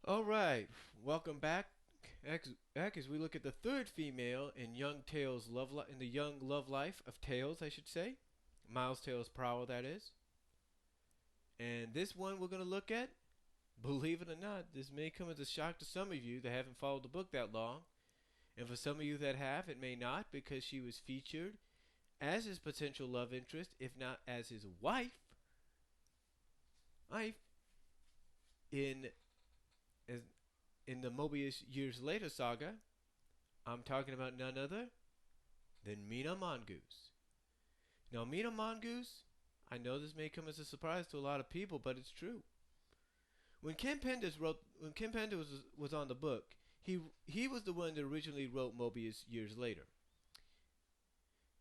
All right, welcome back. As we look at the third female in in the young love life of Tails, I should say, Miles Tails Prowl, that is. And this one we're gonna look at, believe it or not, this may come as a shock to some of you that haven't followed the book that long, and for some of you that have, it may not because she was featured as his potential love interest, if not as his wife in as in the Mobius Years Later saga. I'm talking about none other than Mina Mongoose. Now, Mina Mongoose, I know this may come as a surprise to a lot of people, but it's true. When Ken Penders was on the book, he was the one that originally wrote Mobius Years Later.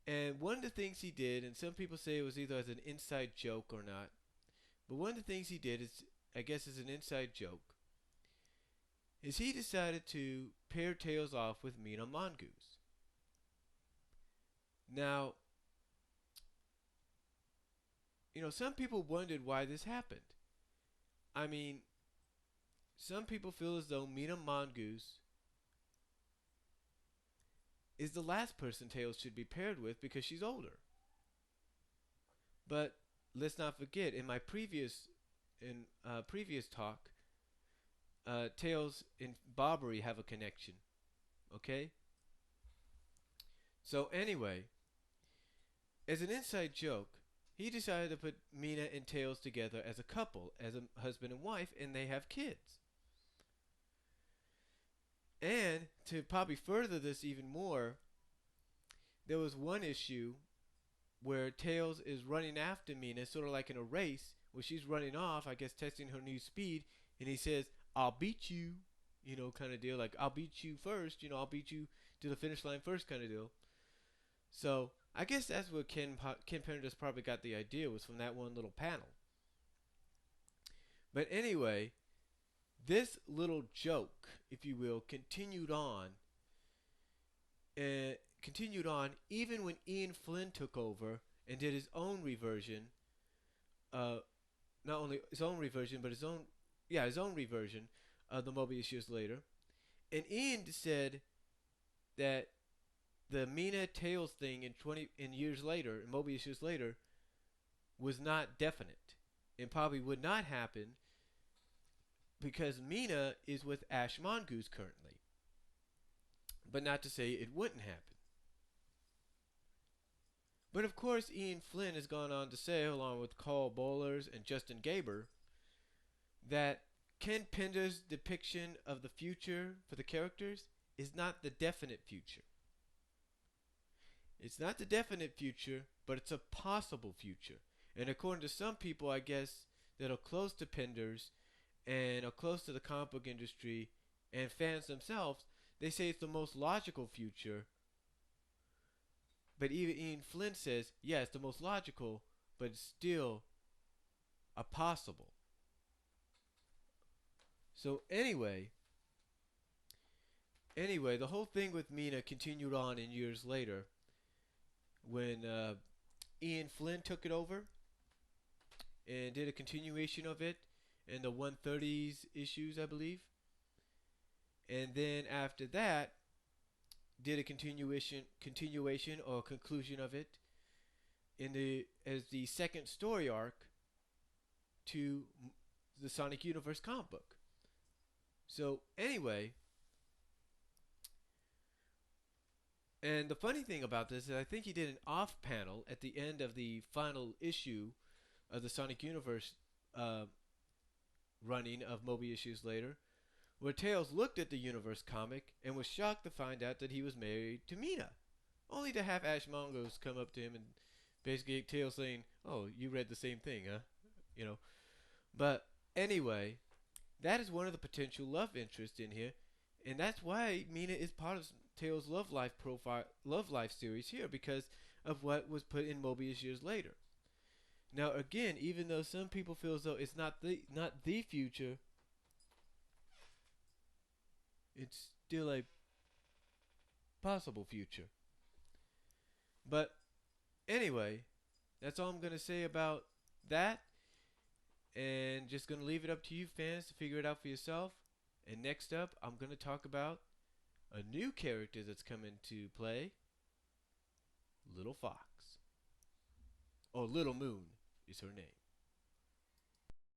And one of the things he did, and some people say it was either as an inside joke or not, but one of the things he did is, I guess, is an inside joke, is he decided to pair Tails off with Mina Mongoose. Now, some people wondered why this happened. I mean, some people feel as though Mina Mongoose is the last person Tails should be paired with because she's older. But let's not forget, in my previous talk, Tails and Bobbery have a connection. Okay. So anyway, as an inside joke, he decided to put Mina and Tails together as a couple, as a husband and wife, and they have kids. And to probably further this even more, there was one issue where Tails is running after Mina, sort of like in a race, where she's running off, I guess testing her new speed, and he says, "I'll beat you," kind of deal, like, "I'll beat you first, I'll beat you to the finish line first," kind of deal. So I guess that's where Ken Penders probably got the idea, was from that one little panel. But anyway, this little joke, if you will, continued on even when Ian Flynn took over and did his own reversion. Not only his own reversion, but his own reversion of the Mobius Years Later. And Ian said that the Mina Tails thing in years later, in Mobius Years Later, was not definite and probably would not happen because Mina is with Ash Mongoose currently. But not to say it wouldn't happen. But of course, Ian Flynn has gone on to say, along with Carl Bollers and Justin Gaber, that Ken Pender's depiction of the future for the characters is not the definite future. It's not the definite future, but it's a possible future. And according to some people, I guess, that are close to Penders and are close to the comic book industry and fans themselves, they say it's the most logical future. But even Ian Flynn says, yeah, it's the most logical, but it's still a possible. So anyway, the whole thing with Mina continued on in years later when Ian Flynn took it over and did a continuation of it in the 130s issues, I believe. And then after that, did a continuation or conclusion of it in the as the second story arc to the Sonic Universe comic book. So anyway, and the funny thing about this is I think he did an off panel at the end of the final issue of the Sonic Universe running of Mobius Years Later, where Tails looked at the Universe comic and was shocked to find out that he was married to Mina, only to have Ash Mongoose come up to him and basically Tails saying, "Oh, you read the same thing, huh?" You know. But anyway, that is one of the potential love interests in here, and that's why Mina is part of Tails' love life series here because of what was put in Mobius Years Later. Now, again, even though some people feel as though it's not the future, it's still a possible future. But anyway, that's all I'm gonna say about that, and just gonna leave it up to you fans to figure it out for yourself. And next up, I'm going to talk about a new character that's come into play, Little Fox. Or Little Moon is her name.